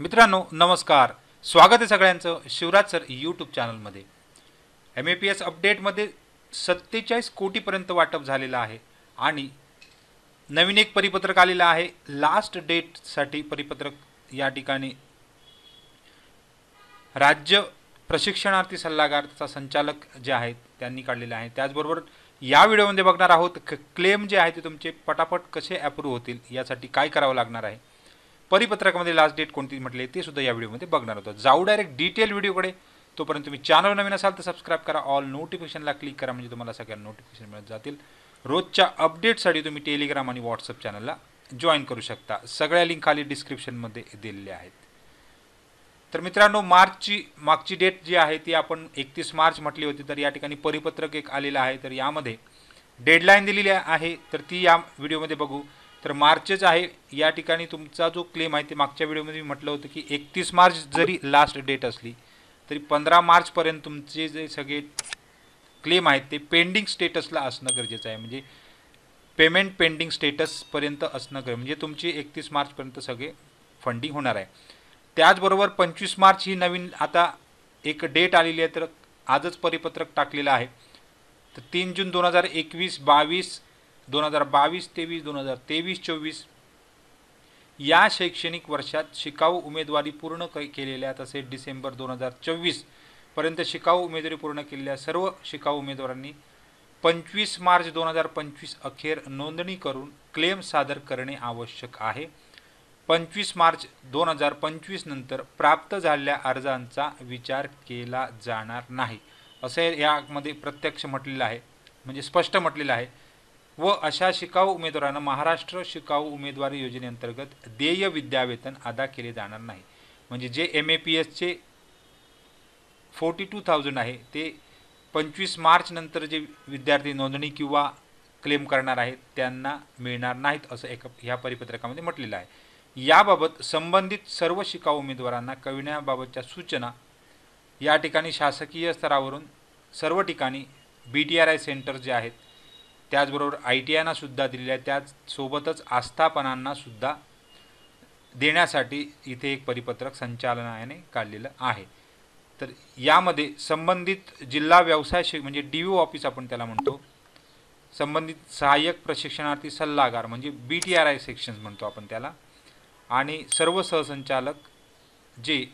मित्रांनो नमस्कार. स्वागत आहे सगळ्यांचं शिवराज सर यूट्यूब चॅनलमध्ये. MAPS अपडेटमध्ये 47 कोटीपर्यंत वाटप झालेलं आहे आणि नवीन एक परिपत्रक आलेलं आहे. लास्ट डेटसाठी परिपत्रक या ठिकाणी राज्य प्रशिक्षणार्थी सल्लागारचा संचालक जे आहेत त्यांनी काढलेले आहे. त्याचबरोबर या व्हिडिओमध्ये बघणार आहोत क्लेम जे आहे ते तुमचे पटापट कसे अप्रूव्ह होतील यासाठी काय करावं लागणार आहे. परिपत्रकामध्ये लास्ट डेट कोणती म्हटले ते सुद्धा या व्हिडिओमध्ये बघणार होतो. जाऊ डायरेक्ट डिटेल व्हिडिओकडे. तोपर्यंत तुम्ही चॅनल नवीन असाल तर सबस्क्राईब करा, ऑल नोटिफिकेशनला क्लिक करा म्हणजे तुम्हाला सगळ्या नोटिफिकेशन मिळत जातील. रोजच्या अपडेटसाठी तुम्ही टेलिग्राम आणि व्हॉट्सअप चॅनलला जॉईन करू शकता. सगळ्या लिंक खाली डिस्क्रिप्शनमध्ये दिलेल्या आहेत. तर मित्रांनो मागची डेट जी आहे ती आपण 31 मार्च म्हटली होती. तर या ठिकाणी परिपत्रक एक आलेलं आहे. तर यामध्ये डेडलाईन दिलेली आहे तर ती या व्हिडिओमध्ये बघू. तर मार्चच आहे. या ठिकाणी तुमचा जो क्लेम आहे ते मागच्या व्हिडिओमध्ये मी म्हटलं होतं की 31 मार्च जरी लास्ट डेट असली तरी 15 मार्चपर्यंत तुमचे जे सगळे क्लेम आहेत ते पेंडिंग स्टेटसला असणं गरजेचं आहे. म्हणजे पेमेंट पेंडिंग स्टेटसपर्यंत असणं गरजेचं, म्हणजे तुमची 31 मार्चपर्यंत सगळे फंडिंग होणार आहे. त्याचबरोबर 25 मार्च ही नवीन आता एक डेट आलेली आहे. तर आजच परिपत्रक टाकलेलं आहे. तर 3 जून 2021, 22, 2022, 23, 2023-24 या शैक्षणिक वर्षात शिकाऊ उमेदवारी पूर्ण केलेल्या तसेच डिसेंबर 2024 पर्यंत शिकाऊ उमेदवारी पूर्ण केलेल्या सर्व शिकाऊ उमेदवारांनी 25 मार्च 2025 अखेर नोंदणी करून क्लेम सादर करणे आवश्यक आहे. 25 मार्च 2025 नंतर प्राप्त झालेल्या अर्जांचा विचार केला जाणार नाही असे यामध्ये प्रत्यक्ष म्हटलेलं आहे, म्हणजे स्पष्ट म्हटलेलं आहे. व अशा शिकाऊ उमेदवारांना महाराष्ट्र शिकाऊ उमेदवारी योजनेअंतर्गत देय विद्यावेतन अदा केले जाणार नाही. म्हणजे जे MAPSचे 42,000 आहे ते 25 मार्च नंतर जे विद्यार्थी नोंदणी किंवा क्लेम करणार आहेत त्यांना मिळणार नाहीत असं ह्या परिपत्रकामध्ये म्हटलेलं आहे. याबाबत संबंधित सर्व शिकाऊ उमेदवारांना कळविण्याबाबतच्या सूचना या ठिकाणी शासकीय स्तरावरून सर्व ठिकाणी BTRI सेंटर जे आहेत त्याचबरोबर ITIना सुद्धा दिलेल्या आहे. त्याचसोबतच आस्थापनांना सुद्धा देण्यासाठी इथे एक परिपत्रक संचालनालयाने काढलेलं आहे. तर यामध्ये संबंधित जिल्हा व्यवसाय म्हणजे DO ऑफिस आपण त्याला म्हणतो, संबंधित सहाय्यक प्रशिक्षणार्थी सल्लागार म्हणजे BTRI सेक्शन्स म्हणतो आपण त्याला, आणि सर्व सहसंचालक जे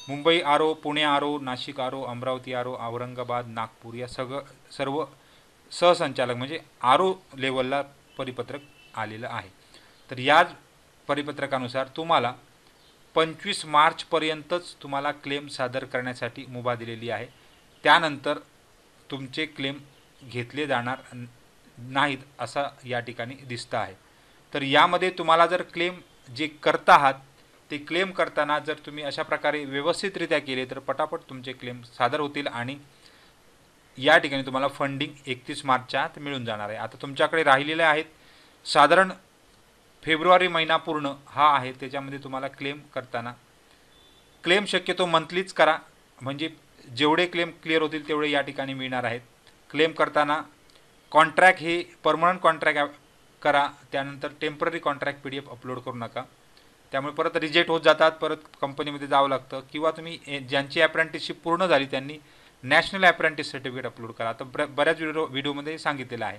Mumbai RO, Pune RO, Nashik RO, Amravati RO, Aurangabad, Nagpur या सर्व सहसंचालक म्हणजे RO लेवलला परिपत्रक आलेलं आहे. तर या परिपत्रकानुसार तुम्हाला 25 मार्चपर्यंतच तुम्हाला क्लेम सादर करण्यासाठी मुभा दिलेली आहे. त्यानंतर तुमचे क्लेम घेतले जाणार नाहीत असं या ठिकाणी दिसतं आहे. तर यामध्ये तुम्हाला जर क्लेम जे करता आहात ते क्लेम करताना जर तुम्ही अशा प्रकारे व्यवस्थितरित्या केले तर पटापट तुमचे क्लेम सादर होतील आणि या ठिकाणी तुम्हाला फंडिंग 31 मार्चच्या आत मिळून जाणार आहे. आता तुमच्याकडे राहिलेले आहेत साधारण फेब्रुवारी महिना पूर्ण हा आहे. त्याच्यामध्ये तुम्हाला क्लेम करताना क्लेम शक्यतो मंथलीच करा, म्हणजे जेवढे क्लेम क्लिअर होतील तेवढे या ठिकाणी मिळणार आहेत. क्लेम करताना कॉन्ट्रॅक्ट हे परमनंट कॉन्ट्रॅक्ट करा, त्यानंतर टेम्पररी कॉन्ट्रॅक्ट PDF अपलोड करू नका. त्यामुळे परत रिजेक्ट होत जातात, परत कंपनीमध्ये जावं लागतं. किंवा तुम्ही ज्यांची अप्रेंटिसशिप पूर्ण झाली त्यांनी नॅशनल अप्रेंटिस सर्टिफिकेट अपलोड करा. आता बऱ्याच व्हिडिओमध्ये सांगितलेलं आहे.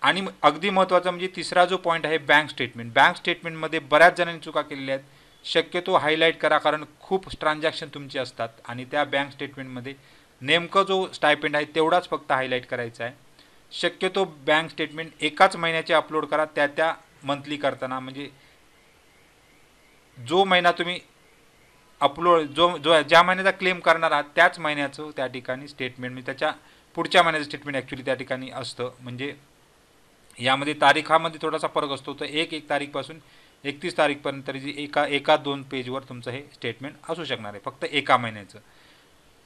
आणि अगदी महत्त्वाचा म्हणजे तिसरा जो पॉईंट आहे बँक स्टेटमेंट. बँक स्टेटमेंटमध्ये बऱ्याच जणांनी चुका केलेल्या आहेत. शक्यतो हायलाईट करा, कारण खूप ट्रान्झॅक्शन तुमचे असतात आणि त्या बँक स्टेटमेंटमध्ये नेमकं जो स्टायपेंड आहे तेवढाच फक्त हायलाईट करायचा आहे. शक्यतो बँक स्टेटमेंट एकाच महिन्याचे अपलोड करा त्या मंथली करताना, म्हणजे जो महिना तुम्ही अपलोड ज्या महिन्याचा क्लेम करणार आहात त्याच महिन्याचं त्या ठिकाणी स्टेटमेंट, म्हणजे त्याच्या पुढच्या महिन्याचं स्टेटमेंट ॲक्च्युली त्या ठिकाणी असतं. म्हणजे यामध्ये तारीखामध्ये थोडासा फरक असतो. तर 1 तारीखपासून 31 तारीखपर्यंत तरी एका 2 पेजवर तुमचं हे स्टेटमेंट असू शकणार आहे फक्त एका महिन्याचं.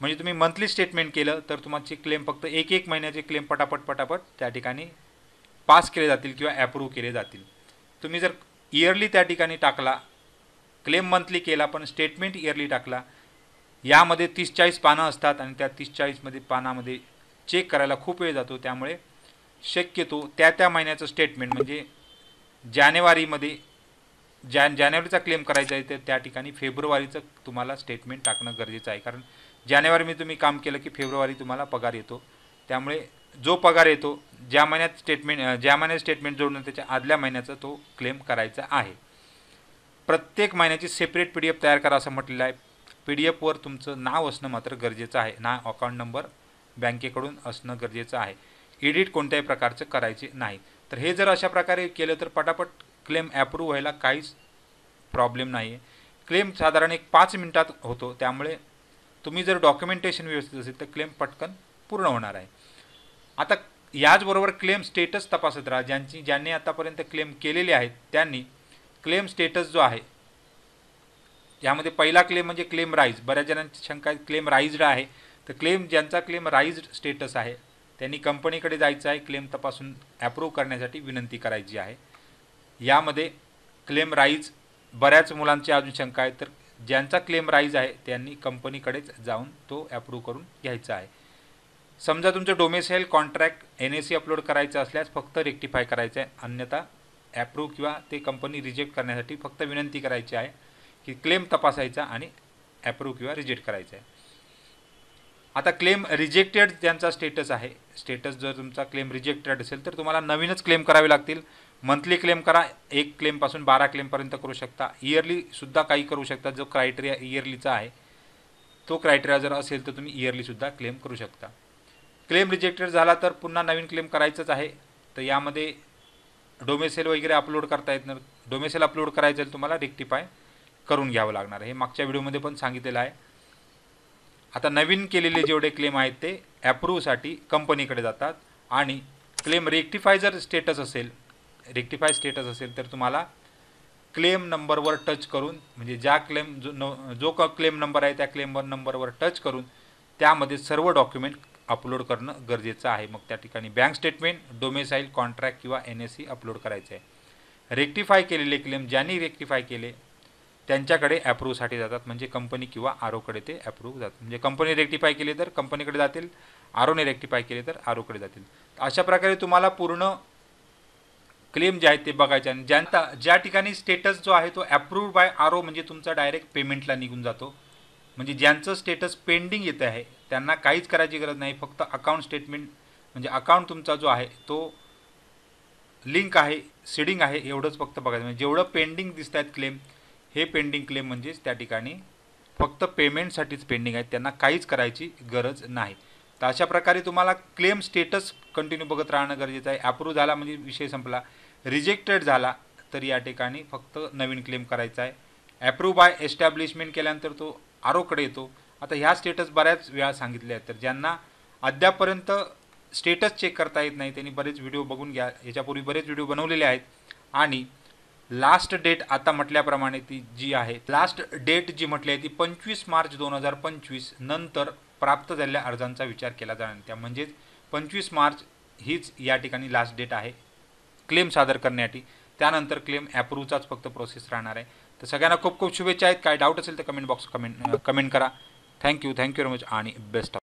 म्हणजे तुम्ही मंथली स्टेटमेंट केलं तर तुमचे क्लेम फक्त एक महिन्याचे क्लेम पटापट त्या ठिकाणी पास केले जातील किंवा ॲप्रूव्ह केले जातील. तुम्ही जर इयरली त्या ठिकाणी टाकला, क्लेम मंथली केला पण स्टेटमेंट इयरली टाकला, यामध्ये 30-40 पानं असतात आणि त्या 30-40 पानामध्ये चेक करायला खूप वेळ जातो. त्यामुळे शक्यतो त्या महिन्याचं स्टेटमेंट म्हणजे जानेवारीमध्ये जानेवारीचा क्लेम करायचा आहे तर त्या ठिकाणी फेब्रुवारीचं तुम्हाला स्टेटमेंट टाकणं गरजेचं आहे, कारण जानेवारी तुम्ही काम केलं की फेब्रुवारी तुम्हाला पगार येतो. त्यामुळे जो पगार येतो ज्या महिन्यात स्टेटमेंट जोडणं त्याच्या आदल्या महिन्याचा तो क्लेम करायचा आहे. प्रत्येक महिन्याची सेपरेट PDF तयार करा असं म्हटलेलं आहे. PDF वर तुमचं नाव असणं मात्र गरजेचं आहे, नाव, अकाउंट नंबर बँकेकडून असणं गरजेचं आहे. एडिट कोणत्याही प्रकारचं करायचे नाही. तर हे जर अशा प्रकारे केलं तर पटापट क्लेम ॲप्रूव्ह व्हायला काहीच प्रॉब्लेम नाही आहे. क्लेम साधारण 5 मिनिटात होतो. त्यामुळे तुम्ही जर डॉक्युमेंटेशन व्यवस्थित असेल तर क्लेम पटकन पूर्ण होणार आहे. आता याचबरोबर क्लेम स्टेटस तपासत राहा. ज्यांनी आतापर्यंत क्लेम केलेले आहेत त्यांनी क्लेम स्टेटस जो आहे यामध्ये पहिला क्लेम म्हणजे क्लेम राईज. बऱ्याच जणांची शंका आहे क्लेम राईज्ड आहे, तर ज्यांचा क्लेम राईज्ड स्टेटस आहे त्यांनी कंपनीकडे जायचं आहे, क्लेम तपासून ॲप्रूव्ह करण्यासाठी विनंती करायची आहे. यामध्ये क्लेम राईज बऱ्याच मुलांची अजून शंका आहे, तर ज्यांचा क्लेम राईज आहे त्यांनी कंपनीकडेच जाऊन तो ॲप्रूव्ह करून घ्यायचा आहे. समजा तुमचं डोमेसाईल कॉन्ट्रॅक्ट NAC अपलोड करायचं असल्यास फक्त रेक्टिफाय करायचं आहे, अन्यथा ॲप्रूव्ह किंवा ते कंपनी रिजेक्ट करण्यासाठी फक्त विनंती करायची आहे की क्लेम तपासायचा आणि ॲप्रूव्ह किंवा रिजेक्ट करायचा आहे. आता क्लेम रिजेक्टेड ज्यांचा स्टेटस आहे, जर तुमचा क्लेम रिजेक्टेड असेल तर तुम्हाला नवीनच क्लेम करावे लागतील. मंथली क्लेम करा, 1 क्लेमपासून 12 क्लेमपर्यंत करू शकता. इयरलीसुद्धा काही करू शकता. जो क्रायटेरिया इयरलीचा आहे तो क्रायटेरिया जर असेल तर तुम्ही इयरलीसुद्धा क्लेम करू शकता. क्लेम रिजेक्टेड झाला तर पुन्हा नवीन क्लेम करायचंच आहे. तर यामध्ये डोमेसेल वगैरे अपलोड करता येत नाही. डोमेसेल अपलोड करायचं आहे तुम्हाला रेक्टिफाय करून घ्यावं लागणार आहे. हे मागच्या व्हिडिओमध्ये पण सांगितलेलं आहे. आता नवीन केलेले जेवढे क्लेम आहेत ते ॲप्रूव्हसाठी कंपनीकडे जातात आणि क्लेम रेक्टिफाय स्टेटस असेल तर तुम्हाला क्लेम नंबरवर टच करून, म्हणजे जो क्लेम नंबर आहे त्या क्लेम नंबरवर टच करून त्यामध्ये सर्व डॉक्युमेंट अपलोड करणं गरजेचं आहे. मग त्या ठिकाणी बँक स्टेटमेंट, डोमेसाईल कॉन्ट्रॅक्ट किंवा NAC अपलोड करायचं आहे. रेक्टिफाय केलेले क्लेम ज्यांनी रेक्टिफाय केले त्यांच्याकडे ॲप्रूव्हसाठी जातात, म्हणजे कंपनी किंवा ROकडे ते ॲप्रूव्ह जातात. म्हणजे कंपनी रेक्टिफाय केले तर कंपनीकडे जातील, ROने रेक्टिफाय केले तर ROकडे जातील. अशा प्रकारे तुम्हाला पूर्ण क्लेम जे आहेत ते बघायचे. आणि ज्या ठिकाणी स्टेटस जो आहे तो ॲप्रूव्ड बाय RO म्हणजे तुमचा डायरेक्ट पेमेंटला निघून जातो. म्हणजे ज्यांचं स्टेटस पेंडिंग येत आहे त्यांना काहीच करायची गरज नाही. फक्त अकाउंट स्टेटमेंट म्हणजे अकाउंट तुमचा जो आहे तो लिंक आहे, सीडिंग आहे एवढंच फक्त बघायचं. म्हणजे जेवढं पेंडिंग दिसत आहेत क्लेम, हे पेंडिंग क्लेम म्हणजेच त्या ठिकाणी फक्त पेमेंटसाठीच पेंडिंग आहेत, त्यांना काहीच करायची गरज नाही. तर अशा प्रकारे तुम्हाला क्लेम स्टेटस कंटिन्यू बघत राहणं गरजेचं आहे. ॲप्रूव्ह झाला म्हणजे विषय संपला. रिजेक्टेड झाला तर या ठिकाणी फक्त नवीन क्लेम करायचा आहे. ॲप्रूव्ह बाय एस्टॅब्लिशमेंट केल्यानंतर तो ROकडे येतो. आता ह्या स्टेटस बऱ्याच वेळा सांगितले आहेत, तर ज्यांना अद्यापर्यंत स्टेटस चेक करता येत नाही त्यांनी बरेच व्हिडिओ बघून घ्या. याच्यापूर्वी बरेच व्हिडिओ बनवलेले आहेत. आणि लास्ट डेट आता म्हटल्याप्रमाणे ती जी आहे, लास्ट डेट जी म्हटली आहे ती 25 मार्च 2025 नंतर प्राप्त झालेल्या अर्जांचा विचार केला जाणार. त्या म्हणजेच 25 मार्च हीच या ठिकाणी लास्ट डेट आहे क्लेम सादर करण्यासाठी. त्यानंतर क्लेम ॲप्रूव्हचाच फक्त प्रोसेस राहणार आहे. तर सगळ्यांना खूप खूप शुभेच्छा आहेत. काय डाऊट असेल तर कमेंट बॉक्स कमेंट करा. थँक्यू व्हेरी मच आणि बेस्ट ऑफ.